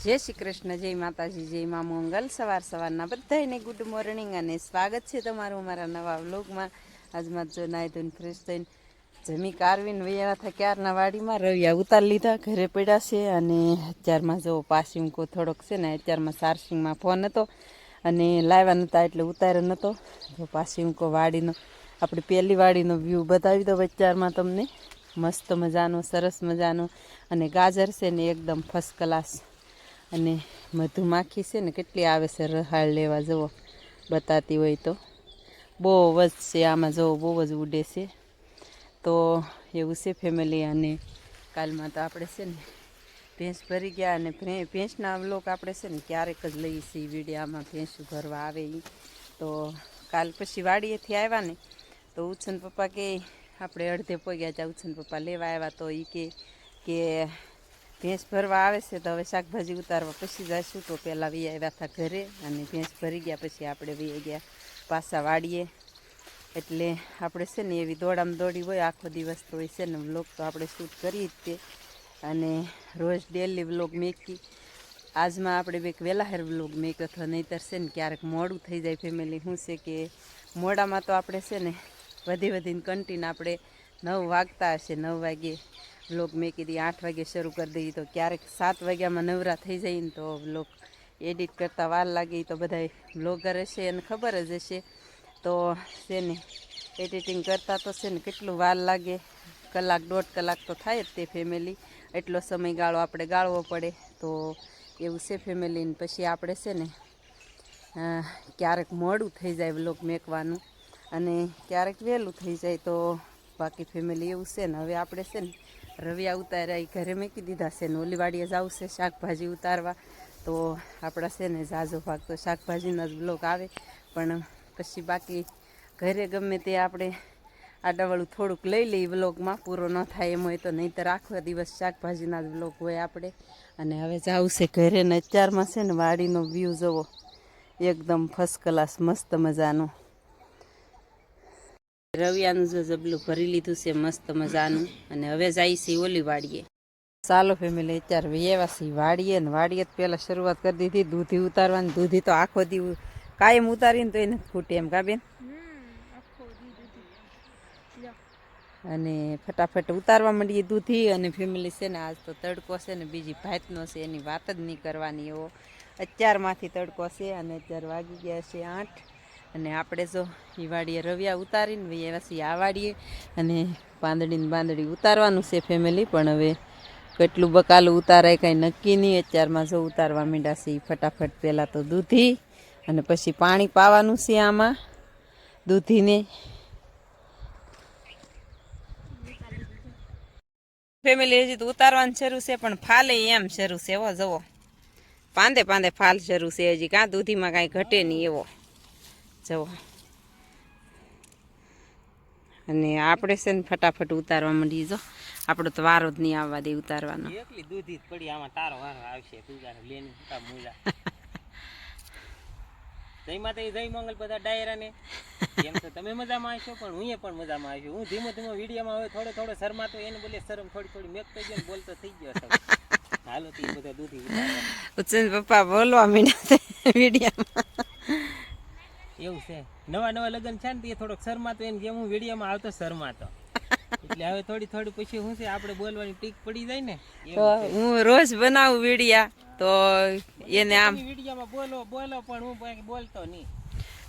જય શ્રી કૃષ્ણ, જય માતાજી, જય મા મંગલ। સવારના બધાને ગુડ મોર્નિંગ અને સ્વાગત છે તમારું મારા નવા વ્લોગમાં। આજમાં જો નાઈ ધોઈને ફ્રેશ થઈને જમી કારવીને વૈયા હતા ક્યારના વાડીમાં રવિયા ઉતાર લીધા, ઘરે પડ્યા છે। અને અત્યારમાં જો પાસીમકો થોડોક છે ને અત્યારમાં ચાર્જિંગમાં ફોન હતો અને લાવ્યા નહોતા એટલે ઉતાર્યો નહોતો। જો પાસીમકો વાડીનો આપણી પહેલી વાડીનો વ્યૂ બતાવી દો અત્યારમાં તમને। મસ્ત મજાનો, સરસ મજાનો અને ગાજર છે ને એકદમ ફર્સ્ટ ક્લાસ। અને મધુમાખી છે ને કેટલી આવે છે રહાળ લેવા, જુઓ બતાતી હોય તો બહુ જ છે આમાં, જુઓ બહુ જ ઉડે છે। તો એવું છે ફેમિલી। અને કાલમાં તો આપણે છે ને ભેંસ ભરી ગયા અને ભેંસના વ્લોગ આપણે છે ને ક્યારેક જ લઈએ છીએ વિડીયામાં, ભેંસું ભરવા આવે એ। તો કાલ પછી વાડીએથી આવ્યા ને તો ઉછન પપ્પા કે આપણે અડધે પોગ્યા હતા, ઉછન પપ્પા લેવા આવ્યા તો એ કે ભેંસ ભરવા આવે છે તો હવે શાકભાજી ઉતારવા પછી જઈશું। તો પહેલાં વી આવ્યા હતા ઘરે અને ભેંસ ભરી ગયા પછી આપણે વી ગયા પાછા વાડીએ। એટલે આપણે છે ને એવી દોડામાં દોડી હોય આખો દિવસ, તો હોય છે ને વ્લોગ તો આપણે શૂટ કરીએ જ તે અને રોજ ડેલી વ્લોગ મેકી। આજમાં આપણે બે વહેલાહેર વ્લોગ મેક્યો હતો, નહીંતર છે ને ક્યારેક મોડું થઈ જાય ફેમિલી। શું છે કે મોડામાં તો આપણે છે ને વધીને કન્ટિન્યુ આપણે 9 વાગતા હશે, 9 વાગે વ્લોગ મેકી દઈએ, 8 વાગે શરૂ કરી દઈએ તો ક્યારેક 7 વાગ્યામાં નવરા થઈ જાય ને તો વ્લોગ એડિટ કરતાં વાર લાગે। તો બધા વ્લોગર હશે એને ખબર જ હશે। તો છે ને એડિટિંગ કરતાં તો છે ને કેટલું વાર લાગે, કલાક 1.5 કલાક તો થાય જ તે ફેમિલી। એટલો સમયગાળો આપણે ગાળવો પડે, તો એવું છે ફેમિલીને પછી આપણે છે ને ક્યારેક મોડું થઈ જાય વ્લોગ મેકવાનું અને ક્યારેક વહેલું થઈ જાય। તો બાકી ફેમિલી એવું છે ને હવે આપણે છે ને રવિયા ઉતાર્યા એ ઘરે મૂકી દીધા છે ને ઓલી વાડીએ જવું છે શાકભાજી ઉતારવા। તો આપણા છે ને ઝાઝો ભાગ તો શાકભાજીના જ બ્લોગ આવે, પણ પછી બાકી ઘરે ગમે તે આપણે આડાવાળું થોડુંક લઈ લઈએ વ્લોગમાં, પૂરો ન થાય એમ હોય તો, નહીંતર આખો દિવસ શાકભાજીના જ વ્લોગ હોય આપણે। અને હવે જવું છે ઘરે ને અત્યારમાં છે ને વાડીનો વ્યૂ જુઓ એકદમ ફર્સ્ટ ક્લાસ મસ્ત મજાનું। રવિયાનું જો જબલું ભરી લીધું છે મસ્ત મજાનું અને હવે જાય છે ઓલી વાડીએ। ચાલો ફેમિલી, અત્યારે વ્યવાસી વાડીએ ને વાડીએ પહેલાં શરૂઆત કરી દીધી દૂધી ઉતારવાની। દૂધી તો આખો દી કાયમ ઉતારીને તો એને ખૂટે એમ કાબેન, અને ફટાફટ ઉતારવા માંડીએ દૂધી। અને ફેમિલી છે ને આજ તો તડકો છે ને બીજી ભાતનો છે, એની વાત જ નહીં કરવાની એવો અત્યારમાંથી તડકો છે। અને અત્યારે વાગી ગયા છે 8 અને આપણે જો એ વાડીએ રવિયા ઉતારીને વ્યવાસી આ વાડીએ અને બાંદડી ઉતારવાનું છે ફેમિલી। પણ હવે કેટલું બકાલું ઉતારાય કાંઈ નક્કી નહીં। અત્યારમાં જો ઉતારવા માંડ્યા છે ફટાફટ, પહેલાં તો દૂધી અને પછી પાણી પાવાનું છે આમાં દૂધીને। ફેમિલી હજી તો ઉતારવાનું શરૂ છે, પણ ફાલે એમ શરૂ છે એવો જવો પાંદે ફાલ શરૂ છે હજી, કાં દૂધીમાં કાંઈ ઘટે નહીં એવો જવો। અને આપણે છે ને ફટાફટ ઉતારવા માંડીએ, જો આપણો તો વારો જ નહીં આવવા દે ઉતારવાનો। એકલી દૂધી પડી આમાં તારો વારો આવશે, તું તારે લેની કા મૂલા જય માતા જય મંગલ બધા ડાયરા ને। એમ તો તમે મજામાં આવશો, પણ હું પણ મજામાં આવશું। હું ધીમો વિડીયોમાં હવે થોડો શરમાતો, એને બોલે શરમ થોડી મેકતો ગયો ને બોલતો થઈ ગયો સૌ। હાલો તી બધા દૂધી ઉતારવા ઉચ્ચન પપ્પા બોલવા માંડ્યા વિડીયોમાં, એવું છે। નવા લગ્ન છે ને તે થોડોક શરમાતો, એને જેમ હું વિડીયોમાં આવતો શરમાતો, એટલે હવે થોડી પછી શું છે આપણે બોલવાની ટીક પડી જાય ને। તો હું રોજ બનાવું વિડીયા તો એને આમ વિડીયોમાં બોલો પણ હું બોલતો નહીં।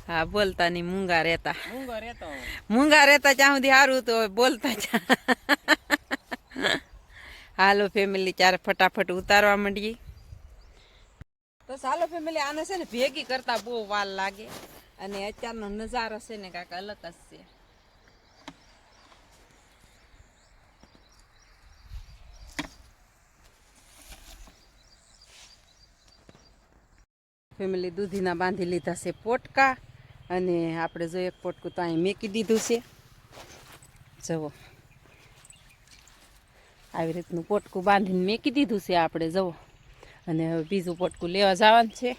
હા, બોલતા નહીં, મૂંગા રહેતા ત્યાં સુધી સારું તો બોલતા જ। હાલો ફેમિલી, ચારે ફટાફટ ઉતારવા માંડીએ। તો ચાલો ફેમિલી, આને છે ને ભેગી કરતા બહુ વાર લાગે અને અત્યારનો નજારો છે ને કાંઈક અલગ જ છે। ફેમિલી દૂધીના બાંધી લીધા છે પોટકા અને આપણે જો એક પોટકું તો અહીં મેકી દીધું છે, જુઓ આવી રીતનું પોટકું બાંધીને મેકી દીધું છે આપણે, જુઓ। અને હવે બીજું પોટકું લેવા જવાનું છે,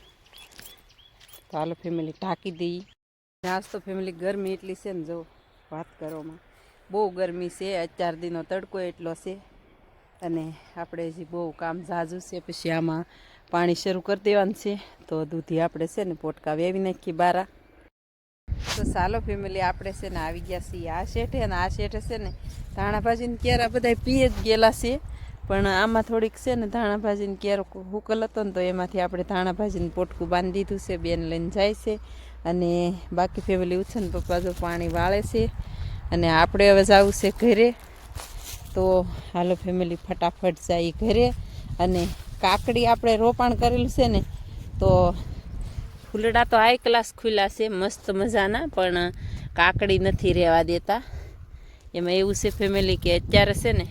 તો હાલો ફેમિલી ઢાંકી દઈએ। આજ તો ફેમિલી ગરમી એટલી છે ને, જુઓ વાત કરવામાં બહુ ગરમી છે। 4 દીનો તડકો એટલો છે અને આપણે હજી બહુ કામ ઝાઝું છે। પછી આમાં પાણી શરૂ કરી દેવાનું છે. તો દૂધી આપણે છે ને પોટકા વેવી નાખી બારા. તો ચાલો ફેમિલી, આપણે છે ને આવી ગયા છીએ આ શેઠે, અને આ શેઠે છે ને ધાણા ભાજીને કેરા બધા પીએ જ ગયેલા છે. પણ આમાં થોડીક છે ને ધાણા ભાજીને કેરો હુકલ હતો ને, તો એમાંથી આપણે ધાણા ભાજીને પોટકું બાંધી દીધું છે. બેન લઈને જાય છે, અને બાકી ફેમિલી ઉછન પપ્પા જો પાણી વાળે છે, અને આપણે હવે જવું છે ઘરે. તો હાલો ફેમિલી, ફટાફટ જાય ઘરે. અને કાકડી આપણે રોપાણ કરેલું છે ને, તો ફૂલડા તો હાઈ ક્લાસ ખુલ્લા છે મસ્ત મજાના, પણ કાકડી નથી રહેવા દેતા. એમાં એવું છે ફેમિલી કે અત્યારે છે ને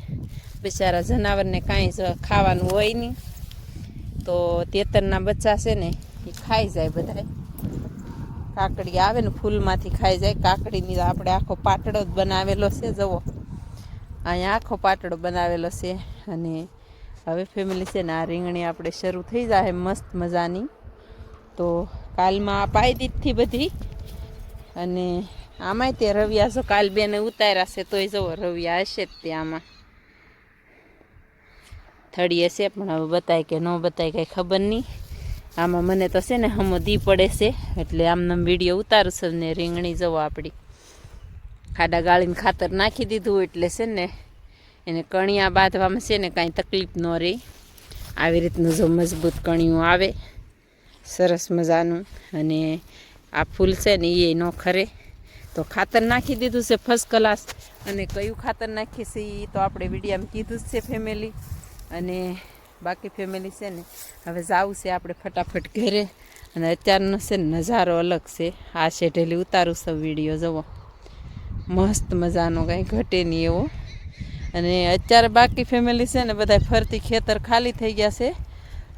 બિચારા જનાવરને કાંઈ જ ખાવાનું હોય નહીં, તો તેતરના બચ્ચા છે ને એ ખાઈ જાય બધા. કાકડી આવે ને ફૂલમાંથી ખાઈ જાય. કાકડીની આપણે આખો પાટડો જ બનાવેલો છે, જુઓ અહીંયા આખો પાટડો બનાવેલો છે. અને હવે ફેમિલી છે ને આ રીંગણી આપણે શરૂ થઈ જાય મસ્ત મજાની. તો કાલમાં આ પાઈ દીધી બધી, અને આમાંય તે રવિયા જો કાલ બેને ઉતાર્યા છે, તોય જવો રવિયા હશે જ તે આમાં થળીએ છે. પણ હવે બતાય કે ન બતાય કંઈ ખબર નહીં. આમાં મને તો છે ને હમો દી પડે છે, એટલે આમનામ વિડીયો ઉતારું છું. ને રીંગણી જવો આપણી ખાડા ગાળીને ખાતર નાખી દીધું, એટલે છે ને એને કણિયા બાંધવામાં છે ને કાંઈ તકલીફ ન રહે. આવી રીતનું જો મજબૂત કણિયું આવે સરસ મજાનું. અને આ ફૂલ છે ને એ ન ખરે, તો ખાતર નાખી દીધું છે ફર્સ્ટ ક્લાસ. અને કયું ખાતર નાખીએ છીએ એ તો આપણે વિડીયામાં કીધું જ છે ફેમિલી. અને બાકી ફેમિલી છે ને હવે જવું છે આપણે ફટાફટ ઘરે. અને અત્યારનો છે ને નજારો અલગ છે. આ શેઢેલી ઉતારું છું વિડીયો, જુઓ મસ્ત મજાનો, કાંઈ ઘટે નહીં એવો. અને અત્યારે બાકી ફેમિલી છે ને બધા ફરતી ખેતર ખાલી થઈ ગયા છે.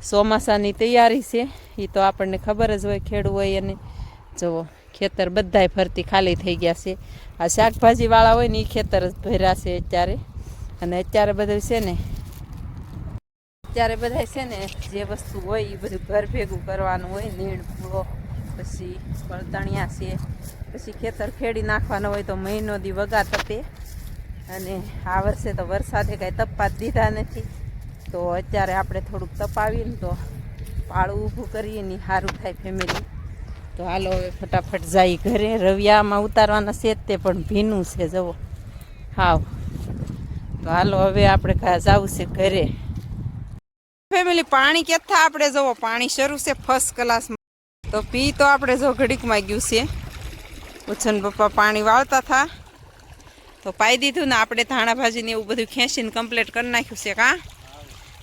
ચોમાસાની તૈયારી છે એ તો આપણને ખબર જ હોય, ખેડૂ હોય. અને જુઓ ખેતર બધાય ફરતી ખાલી થઈ ગયા છે. આ શાકભાજીવાળા હોય ને એ ખેતર જ ભર્યા છે અત્યારે. અને અત્યારે બધું છે ને જે વસ્તુ હોય એ બધું ઘર ભેગું કરવાનું હોય. નીણ પૂળો, પછી બળતણિયા છે, પછી ખેતર ખેડી નાખવાનો હોય, તો મહિનો દી વગા તપે. અને આ વર્ષે તો વરસાદે કાંઈ તપવા જ દીધા નથી, તો અત્યારે આપણે થોડુંક તપાવીને તો પાળું ઊભું કરીએ ને સારું થાય ફેમિલી. તો હાલો હવે ફટાફટ જાય ઘરે. રવિયામાં ઉતારવાના છે તે પણ ભીનું છે જુઓ હાવ. તો હાલો હવે આપણે જવું છે ઘરે ફેમિલી. પાણી કેથા આપણે જુઓ પાણી શરૂ છે ફર્સ્ટ ક્લાસમાં. તો પી તો આપણે જો ઘડીકમાં ગયું છે. ઉછન પપ્પા પાણી વાળતા હતા, તો પાઈ દીધું ને આપણે ધાણા ભાજીને એવું બધું ખેંચીને કમ્પ્લીટ કરી નાખ્યું છે કાં.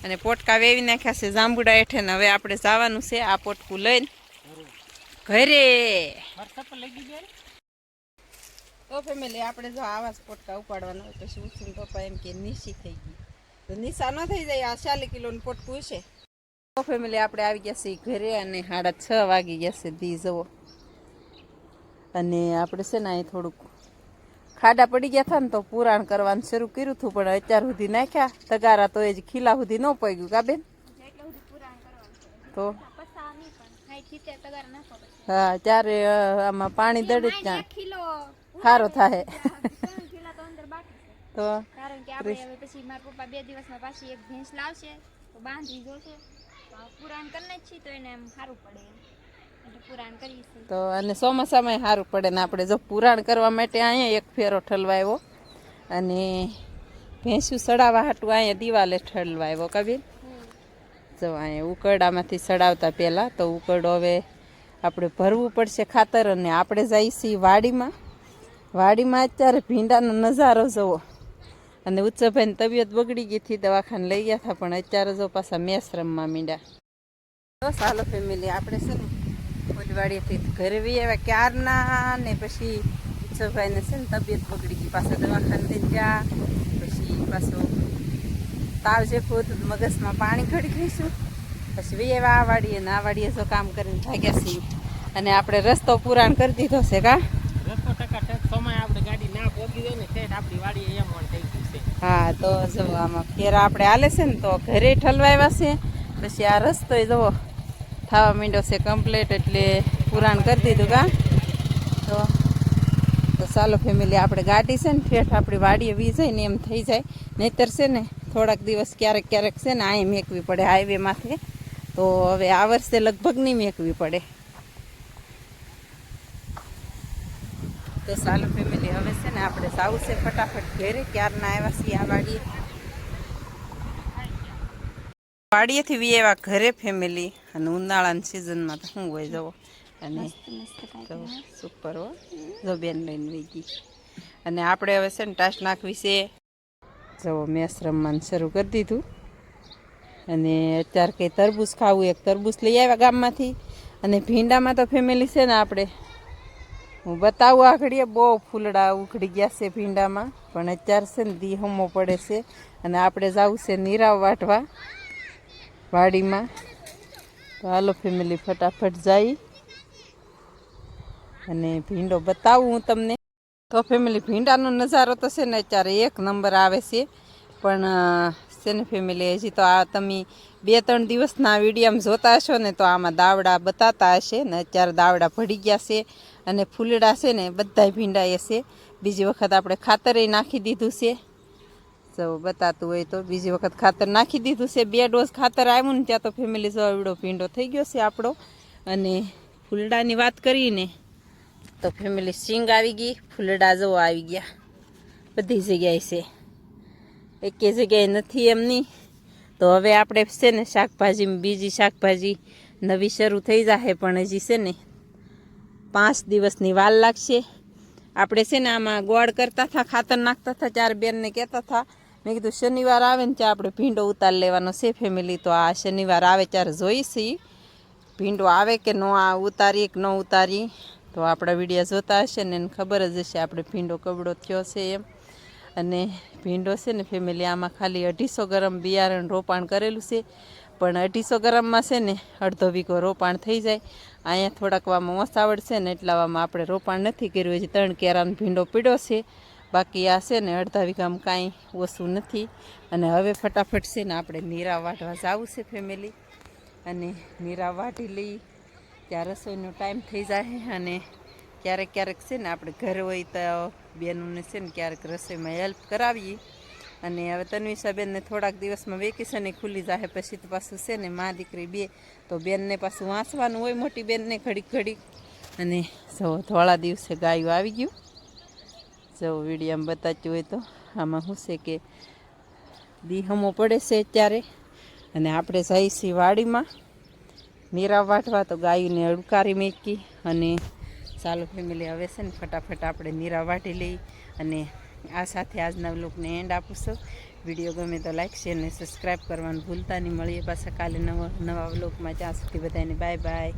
અને પોટકા વેવી નાખ્યા છે જાંબુડા હેઠે. ને હવે આપણે જવાનું છે આ પોટકું લઈને ઘરે. તો ફેમિલી આપણે જો આવા જ પોટકા ઉપાડવાના હોય, પછી ઉછન પપ્પા એમ કે નીસી થઈ ગઈ, તો નિશા ન થઈ જાય. આ 40 કિલોનું પોટકું છે. તો ફેમિલી આપણે આવી ગયા છીએ ઘરે, અને 6:30 વાગી ગયા છે દી જવો. અને આપણે છે ને અહીં થોડુંક ખાડા પડી ગયા હતા ને, તો પુરાણ કરવાનું શરૂ કર્યું હતું. પણ અત્યાર સુધી નાખ્યા તગારા તો એ જ ખીલા સુધી ન પગ્યું કા બેન. તો હા, ત્યારે આમાં પાણી દડે જ ત્યાં સારો થાય. તો કારણ કે આપણે હવે પછી મારા પપ્પા 2 દિવસમાં પાછી એક ભેંસ લાવશે, તો બાંધવી જોશે. પુરાણ કરીને જ છીએ તો એને એમ સારું પડે, એટલે પુરાણ કરીશું. તો અને ચોમાસામાં સારું પડે ને. આપણે જો પુરાણ કરવા માટે અહીંયા એક ફેરો ઠલવાયો, અને ભેંસું સડાવવા હાટું અહીંયા દિવાલે ઠલવાયો કબીર. જો અહીંયા ઉકરડામાંથી સડાવતા પહેલાં તો ઉકરડો હવે આપણે ભરવું પડશે ખાતર. અને આપણે જઈએ છીએ વાડીમાં. અત્યારે ભીંડાનો નજારો જુઓ. અને ઉચ્ચભાઈની તબિયત બગડી ગઈ હતી, દવાખાને લઈ ગયા હતા, પણ અત્યારે જો પાછા મેસ રમવા માંડ્યા. તો ચાલો ફેમિલી આપણે છે ને ફૂલવાડીએથી ઘરે વી આવ્યા ક્યારના. ને પછી ઉચ્ચભાઈને છે ને તબિયત બગડી ગઈ, પાછા દવાખાને લઈ ગયા. પછી પાછું તાવ જેવું હતું, મગજમાં પાણી ઘડી ગઈશું. પછી વી આવ્યા આ વાડીએ, ને આ વાડીએ જો કામ કરીને ભાગ્યા છીએ. અને આપણે રસ્તો પુરાણ કરી દીધો છે કા. હા, તો જો આમાં ફેરા આપણે હાલે છે ને, તો ઘરે ઠલવાવ્યા છે. પછી આ રસ્તો જવો થવા માંડ્યો છે કમ્પ્લીટ, એટલે પુરાણ કરી દીધું કા. તો ચાલો ફેમિલી આપણે ગાડી છે ને ઠેઠ આપણી વાડીએ વી જાય ને એમ થઈ જાય. નહીંતર છે ને થોડાક દિવસ ક્યારેક છે ને અહીંયા મેકવી પડે હાઈવે માથે. તો હવે આ વર્ષે લગભગ નહીં મેકવી પડે. તો ચાલો ફેમિલી, હવે છે ને આપણે સાવું છે ફટાફટ ઘેરે. ક્યારના આવ્યા છીએ આ વાડીએથી વી આવ્યા ઘરે ફેમિલી. અને ઉનાળાની સિઝનમાં તો શું હોય જવો. અને તો સુપર હો, જો બેન લઈને વહી ગઈ. અને આપણે હવે છે ને ટાશ નાખવી છે. જવો મેસ રમવાનું શરૂ કરી દીધું. અને અત્યારે કંઈ તરબૂચ ખાવું, એક તરબૂચ લઈ આવ્યા ગામમાંથી. અને ભીંડામાં તો ફેમિલી છે ને આપણે હું બતાવું આગળ બહુ ફૂલડા ઉખડી ગયા છે ભીંડામાં. પણ અત્યારે છે ને દી હમો પડે છે. અને આપણે જવું છે નીરાવ વાટવા વાડીમાં. તો હાલો ફેમિલી ફટાફટ જઈ અને ભીંડો બતાવું હું તમને. તો ફેમિલી ભીંડાનો નજારો તો છે ને અત્યારે એક નંબર આવે છે. પણ છે ને ફેમિલી હજી તો આ તમે 2-3 દિવસના વિડીયોમાં જોતા હશો ને તો આમાં દાવડા બતાતા હશે. ને અત્યારે દાવડા ભળી ગયા છે. અને ફૂલડા છે ને બધાય ભીંડાએ છે. બીજી વખત આપણે ખાતરે નાખી દીધું છે. જો બતાતું હોય તો બીજી વખત ખાતર નાખી દીધું છે. 2 ડોઝ ખાતર આવ્યું ને ત્યાં તો ફેમિલી જો એવડો ભીંડો થઈ ગયો છે આપણો. અને ફૂલડાની વાત કરીને તો ફેમિલી સિંગ આવી ગઈ, ફૂલડા જો આવી ગયા બધી જગ્યાએ છે, એકે જગ્યાએ નથી એમની. તો હવે આપણે છે ને શાકભાજી, બીજી શાકભાજી નવી શરૂ થઈ જશે. પણ હજી છે ને 5 દિવસની વાર લાગશે. આપણે છે ને આમાં ગોળ કરતા હતા, ખાતર નાખતા હતા. 4 બેનને કહેતા હતા, મેં કીધું શનિવાર આવે ને ત્યાં આપણે ભીંડો ઉતાર લેવાનો છે ફેમિલી. તો આ શનિવાર આવે ત્યારે જોઈશી ભીંડો આવે કે ન ઉતારીએ કે ન ઉતારી. તો આપણા વિડીયો જોતા હશે ને એને ખબર જ હશે આપણે ભીંડો કબડો થયો છે એમ. અને ભીંડો છે ને ફેમિલી આમાં ખાલી 250 ગ્રામ બિયારણ રોપાણ કરેલું છે. પણ 250 ગ્રામમાં છે ને અડધો વીઘો રોપાણ થઈ જાય. અહીંયા થોડાક વામાં ઓસાવડ છે ને એટલા વામાં આપણે રોપાણ નથી કર્યું. હજી 3 કેરાનો ભીંડો પીડ્યો છે. બાકી આ છે ને અડધા વીઘામાં કાંઈ ઓછું નથી. અને હવે ફટાફટ છે ને આપણે નીરા વાટવા જવું છે ફેમિલી. અને નીરા વાટી લઈ ત્યાં રસોઈનો ટાઈમ થઈ જાય. અને ક્યારેક ક્યારેક છે ને આપણે ઘરે હોય તો બેનોને છે ને ક્યારેક રસોઈમાં હેલ્પ કરાવીએ. અને હવે તન્વિષાબેનને થોડાક દિવસમાં વેકેશન ખુલ્લી જાય પછી તો પાછું છે ને મા દીકરી બે તો બેનને પાછું વાંચવાનું હોય મોટી બેનને ઘડીક ઘડીક. અને જો થોડા દિવસે ગાયું આવી ગયું. જો વિડીયોમાં બતાવ્યું હોય તો આમાં શું છે કે દીહમો પડે છે અત્યારે. અને આપણે જઈએ છીએ વાડીમાં નીરા વાટવા. તો ગાયુંને અડકારી મૂકી. અને ચાલો ફેમિલી હવે છે ને ફટાફટ આપણે નીરા વાટી લઈ. અને આ સાથે આજના વ્લોગને એન્ડ આપું છું. વિડીયો ગમે તો લાઈક, શેર અને સબસ્ક્રાઈબ કરવાનું ભૂલતા નહીં. મળીએ પાછા કાલે નવા વ્લોગમાં. ત્યાં સુધી બધાને બાય બાય.